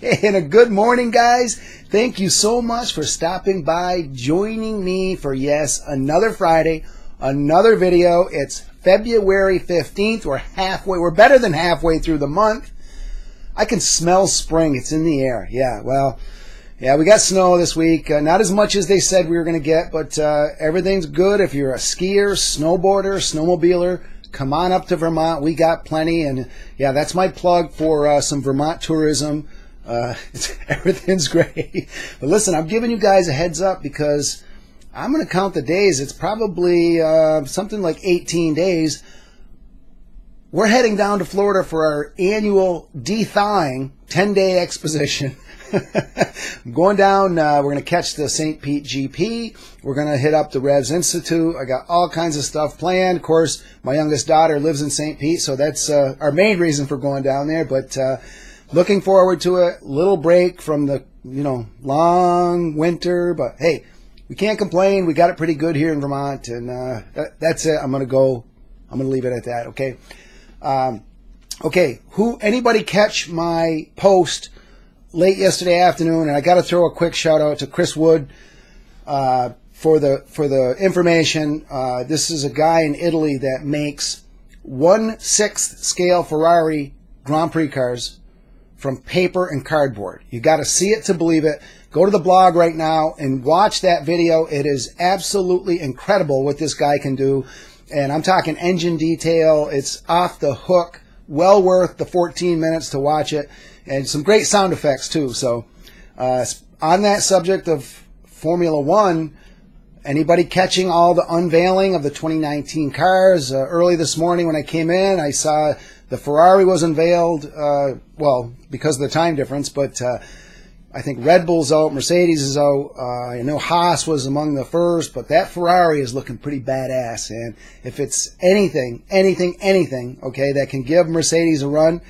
And a good morning, guys. Thank you so much for stopping by, joining me for, yes, another Friday, another video. It's February 15th. We're better than halfway through the month. I can smell spring. It's in the air. Yeah, we got snow this week. Not as much as they said we were going to get, but everything's good. If you're a skier, snowboarder, snowmobiler, come on up to Vermont. We got plenty. And yeah, that's my plug for some Vermont tourism. Everything's great. But listen, I'm giving you guys a heads up because I'm going to count the days. It's probably something like 18 days. We're heading down to Florida for our annual de-thawing 10-day exposition. I'm going down. We're going to catch the St. Pete GP. We're going to hit up the Revs Institute. I got all kinds of stuff planned. Of course, my youngest daughter lives in St. Pete, so that's our main reason for going down there. But looking forward to it. Little break from the long winter. But hey, we can't complain. We got it pretty good here in Vermont, and that's it. I'm going to leave it at that. Okay. Anybody catch my post late yesterday afternoon? And I got to throw a quick shout out to Chris Wood for the information. This is a guy in Italy that makes 1/6 scale Ferrari Grand Prix cars from paper and cardboard. You got to see it to believe it. Go to the blog right now and watch that video. It is absolutely incredible what this guy can do. And I'm talking engine detail. It's off the hook. Well worth the 14 minutes to watch it. And some great sound effects, too. So on that subject of Formula One, anybody catching all the unveiling of the 2019 cars? Early this morning when I came in, I saw the Ferrari was unveiled, because of the time difference. But I think Red Bull's out, Mercedes is out. I know Haas was among the first, but that Ferrari is looking pretty badass. And if it's anything, okay, that can give Mercedes a run,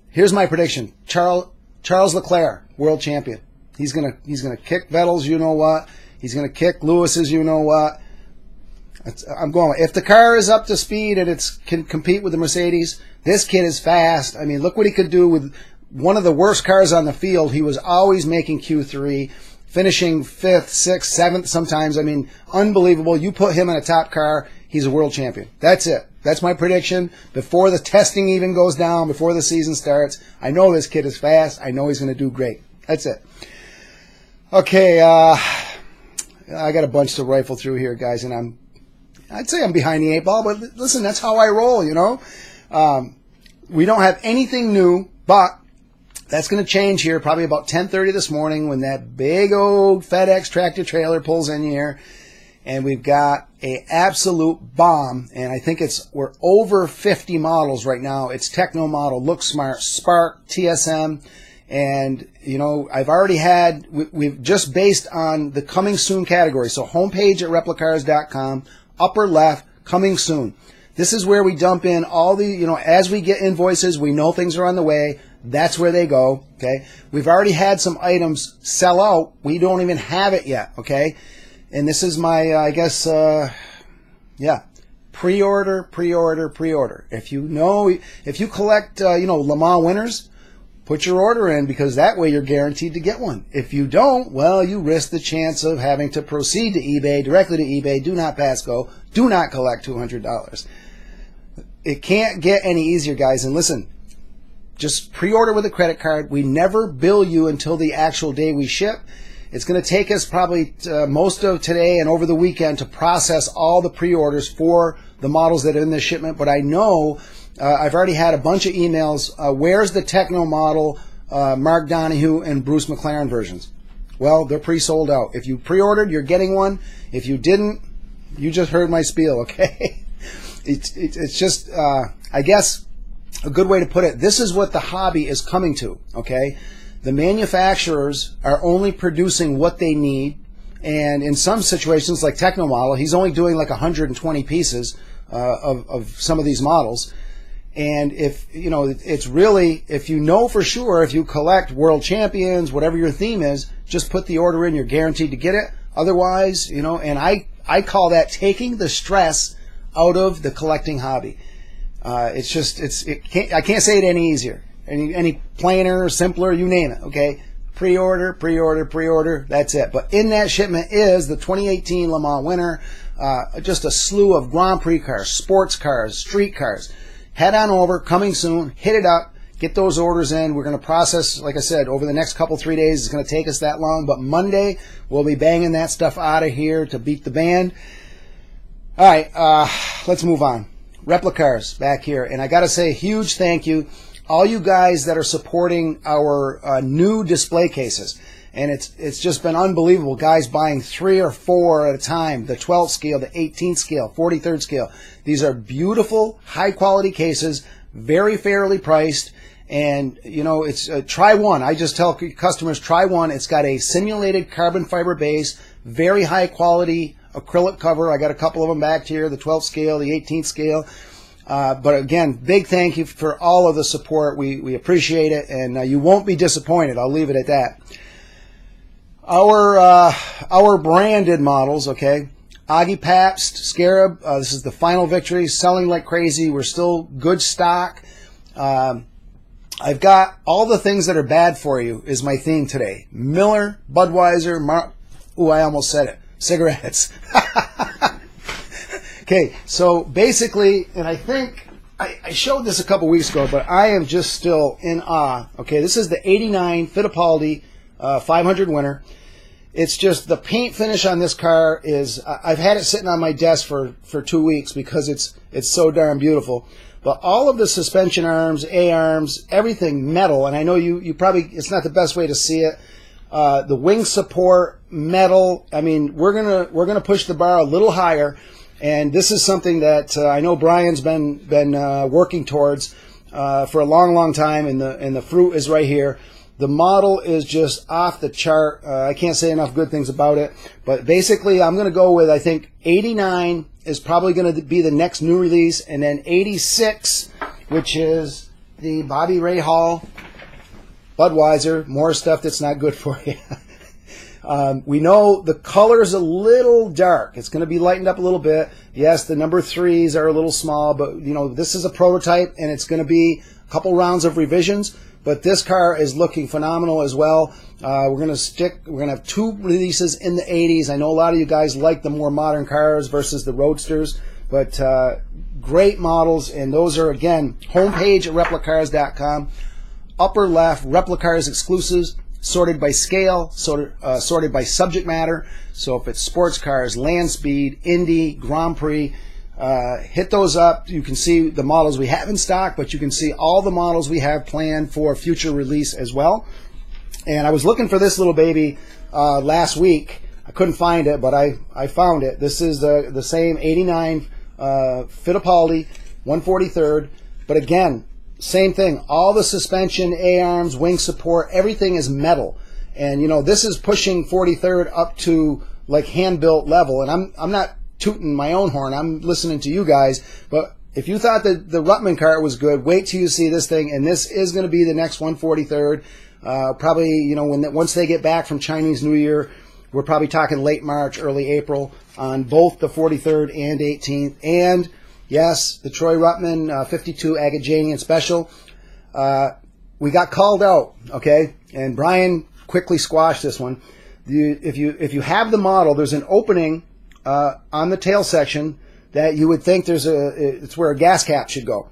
here's my prediction: Charles Leclerc, world champion. He's gonna kick Vettel's, you know what? He's gonna kick Lewis's, you know what? I'm going. If the car is up to speed and it can compete with the Mercedes, this kid is fast. I mean, look what he could do with one of the worst cars on the field. He was always making Q3, finishing 5th, 6th, 7th sometimes. I mean, unbelievable. You put him in a top car, he's a world champion. That's it. That's my prediction. Before the testing even goes down, before the season starts, I know this kid is fast. I know he's going to do great. That's it. Okay, I got a bunch to rifle through here, guys, and I'd say I'm behind the 8 ball, but listen, that's how I roll, We don't have anything new, but that's going to change here probably about 10:30 this morning when that big old FedEx tractor trailer pulls in here, and we've got a absolute bomb. And I think we're over 50 models right now. It's Techno model, Look Smart, Spark, TSM, and I've already we've just based on the coming soon category. So homepage at replicars.com, upper left, coming soon. This is where we dump in all the as we get invoices, we know things are on the way. That's where they go, okay? We've already had some items sell out. We don't even have it yet, okay? And this is my, pre-order. If you collect, Le Mans winners, put your order in because that way you're guaranteed to get one. If you don't, well, you risk the chance of having to proceed to eBay, directly to eBay. Do not pass go. Do not collect $200. It can't get any easier, guys. And listen, just pre-order with a credit card. We never bill you until the actual day we ship. It's going to take us probably most of today and over the weekend to process all the pre-orders for the models that are in this shipment. But I know I've already had a bunch of emails. Where's the Techno model, Mark Donohue and Bruce McLaren versions? Well, they're pre-sold out. If you pre-ordered, you're getting one. If you didn't, you just heard my spiel, okay? It's just, I guess, a good way to put it, this is what the hobby is coming to, okay? The manufacturers are only producing what they need, and in some situations, like Techno model, he's only doing like 120 pieces of some of these models. And if, it's really, if you know for sure, if you collect world champions, whatever your theme is, just put the order in, you're guaranteed to get it. Otherwise, and I call that taking the stress out of the collecting hobby. I can't say it any easier. any plainer, simpler, you name it, okay? Pre-order, pre-order, pre-order, that's it. But in that shipment is the 2018 Le Mans winner, just a slew of Grand Prix cars, sports cars, street cars. Head on over, coming soon, hit it up, get those orders in. We're going to process, like I said, over the next 3 days. It's going to take us that long, but Monday we'll be banging that stuff out of here to beat the band. All right, let's move on. Replicars back here, and I got to say a huge thank you, all you guys that are supporting our new display cases. And it's just been unbelievable. Guys buying 3 or 4 at a time, the 12th scale, the 18th scale, 43rd scale. These are beautiful, high-quality cases, very fairly priced. And, you know, it's try one. I just tell customers, try one. It's got a simulated carbon fiber base, very high-quality acrylic cover. I got a couple of them back here, the 12th scale, the 18th scale. But again, big thank you for all of the support. We appreciate it, and you won't be disappointed. I'll leave it at that. Our branded models, okay? Augie Pabst, Scarab, this is the final victory, selling like crazy. We're still good stock. I've got all the things that are bad for you is my theme today. Miller, Budweiser, I almost said it. Cigarettes. Okay, so basically, and I think I showed this a couple weeks ago, but I am just still in awe. Okay, this is the 89 Fittipaldi 500 winner. It's just the paint finish on this car is, I've had it sitting on my desk for 2 weeks because it's so darn beautiful. But all of the suspension arms, A-arms, everything metal, and I know you probably, it's not the best way to see it. The wing support, metal. I mean, we're gonna push the bar a little higher, and this is something that I know Brian's been working towards for a long time, and the fruit is right here. The model is just off the chart. I can't say enough good things about it. But basically, I'm going to go with, I think, 89 is probably going to be the next new release. And then 86, which is the Bobby Rahal Budweiser. More stuff that's not good for you. We know the color's a little dark. It's going to be lightened up a little bit. Yes, the number 3s are a little small. But, you know, this is a prototype, and it's going to be a couple rounds of revisions. But this car is looking phenomenal as well. We're going to have 2 releases in the 80s. I know a lot of you guys like the more modern cars versus the Roadsters, but great models. And those are, again, homepage at replicars.com. Upper left, Replicars exclusives, sorted by scale, sorted by subject matter. So if it's sports cars, land speed, Indy, Grand Prix, hit those up. You can see the models we have in stock, but you can see all the models we have planned for future release as well. And I was looking for this little baby last week. I couldn't find it, but I found it. This is the same 89 Fittipaldi 143rd. But again, same thing. All the suspension, A-arms, wing support, everything is metal. And, you know, this is pushing 43rd up to like hand-built level. And I'm not tooting my own horn. I'm listening to you guys. But if you thought that the Ruttman car was good, wait till you see this thing. And this is going to be the next 143rd. Probably, you know, once they get back from Chinese New Year, we're probably talking late March, early April on both the 43rd and 18th. And yes, the Troy Ruttman 52 Agajanian Special. We got called out, okay? And Brian quickly squashed this one. If you have the model, there's an opening on the tail section that you would think it's where a gas cap should go.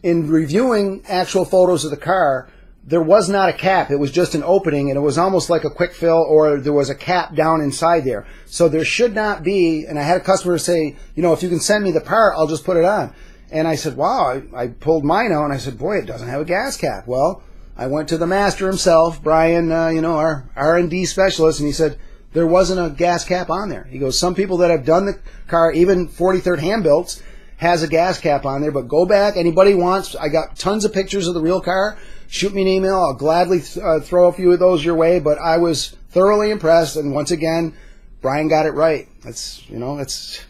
In reviewing actual photos of the car, there was not a cap. It was just an opening, and it was almost like a quick fill, or there was a cap down inside there. So there should not be, and I had a customer say, you know, if you can send me the part, I'll just put it on. And I said, wow, I pulled mine out, and I said, boy, it doesn't have a gas cap. Well, I went to the master himself, Brian, you know, our R&D specialist, and he said, there wasn't a gas cap on there. He goes, some people that have done the car, even 43rd hand-builts, has a gas cap on there, but go back, anybody wants, I got tons of pictures of the real car, shoot me an email, I'll gladly throw a few of those your way, but I was thoroughly impressed, and once again, Brian got it right. That's, you know, it's,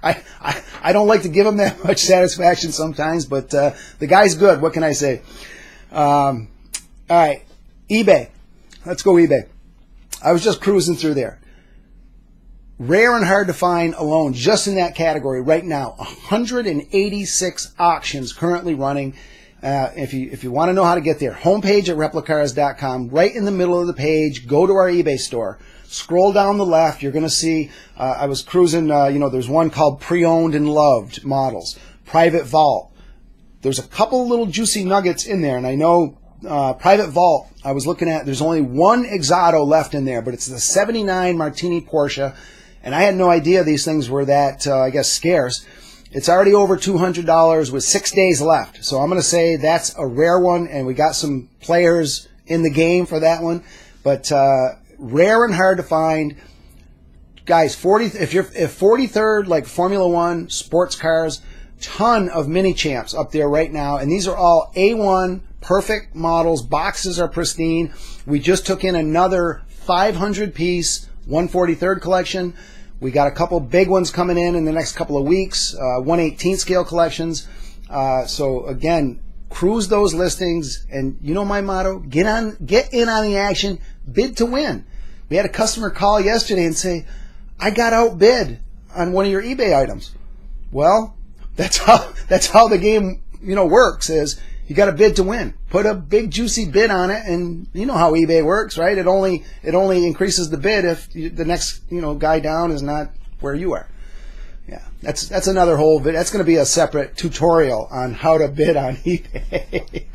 I don't like to give him that much satisfaction sometimes, but the guy's good, what can I say? All right, eBay, let's go eBay. I was just cruising through there. Rare and hard to find alone, just in that category right now, 186 auctions currently running. If you want to know how to get there, homepage at replicars.com, right in the middle of the page, go to our eBay store. Scroll down the left, you're going to see, I was cruising, there's one called Pre-Owned and Loved Models, Private Vault. There's a couple little juicy nuggets in there, and I know Private Vault, I was looking at, there's only one Exodo left in there, but it's the 79 Martini Porsche, and I had no idea these things were that, scarce. It's already over $200 with 6 days left, so I'm going to say that's a rare one, and we got some players in the game for that one, but rare and hard to find. Guys, if 43rd, like Formula One, sports cars, ton of mini champs up there right now, and these are all A1 perfect models. Boxes are pristine. We just took in another 500 piece 143rd collection. We got a couple big ones coming in the next couple of weeks, 1/18 scale collections. So again, cruise those listings, and you know my motto: get in on the action, bid to win. We had a customer call yesterday and say, I got outbid on one of your eBay items. Well, that's how the game, works, is you got to bid to win. Put a big juicy bid on it, and you know how eBay works, right? It only increases the bid if the next, guy down is not where you are. Yeah, that's another whole bit. That's going to be a separate tutorial on how to bid on eBay.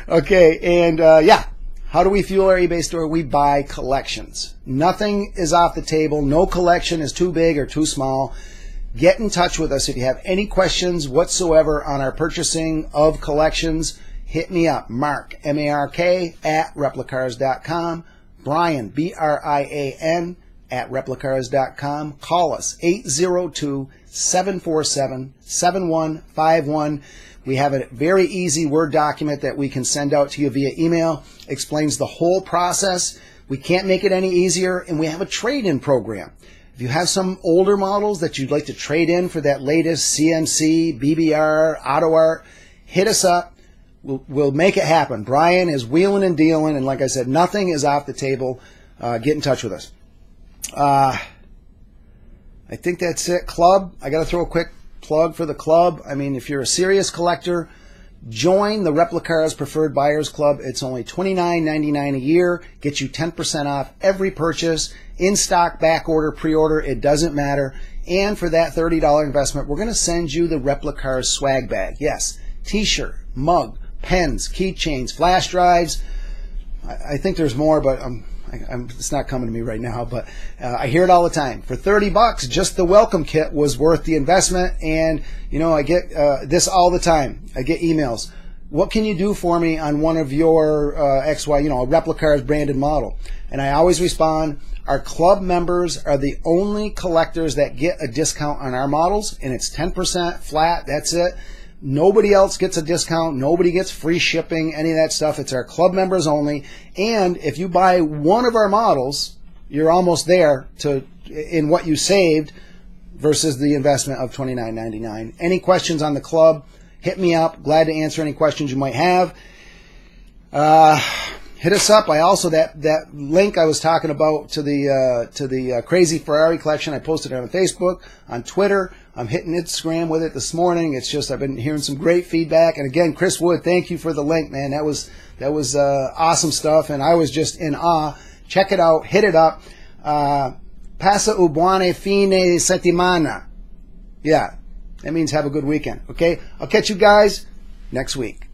Okay, and how do we fuel our eBay store? We buy collections. Nothing is off the table. No collection is too big or too small. Get in touch with us if you have any questions whatsoever on our purchasing of collections. Hit me up, Mark, M-A-R-K, at replicars.com. Brian, B-R-I-A-N, at replicars.com. Call us, 802-747-7151. We have a very easy Word document that we can send out to you via email. Explains the whole process. We can't make it any easier, and we have a trade-in program. If you have some older models that you'd like to trade in for that latest CMC, BBR, Auto Art, hit us up. We'll make it happen. Brian is wheeling and dealing, and like I said, nothing is off the table. Get in touch with us. I think that's it. Club, I got to throw a quick plug for the club. I mean, if you're a serious collector, join the Replicars Preferred Buyers Club. It's only $29.99 a year. Gets you 10% off every purchase. In stock, back order, pre-order, it doesn't matter. And for that $30 investment, we're going to send you the Replicars swag bag. Yes, t-shirt, mug, pens, keychains, flash drives. I think there's more, but it's not coming to me right now. But I hear it all the time. For $30, just the welcome kit was worth the investment. And I get this all the time. I get emails. What can you do for me on one of your XY, a Replicars branded model? And I always respond, our club members are the only collectors that get a discount on our models, and it's 10% flat. That's it. Nobody else gets a discount. Nobody gets free shipping, any of that stuff. It's our club members only. And if you buy one of our models, you're almost there in what you saved versus the investment of $29.99. Any questions on the club, hit me up. Glad to answer any questions you might have. Hit us up. I also that link I was talking about to the Crazy Ferrari collection. I posted it on Facebook, on Twitter. I'm hitting Instagram with it this morning. It's just I've been hearing some great feedback. And again, Chris Wood, thank you for the link, man. That was awesome stuff, and I was just in awe. Check it out. Hit it up. Passa un buon fine settimana. Yeah, that means have a good weekend. Okay, I'll catch you guys next week.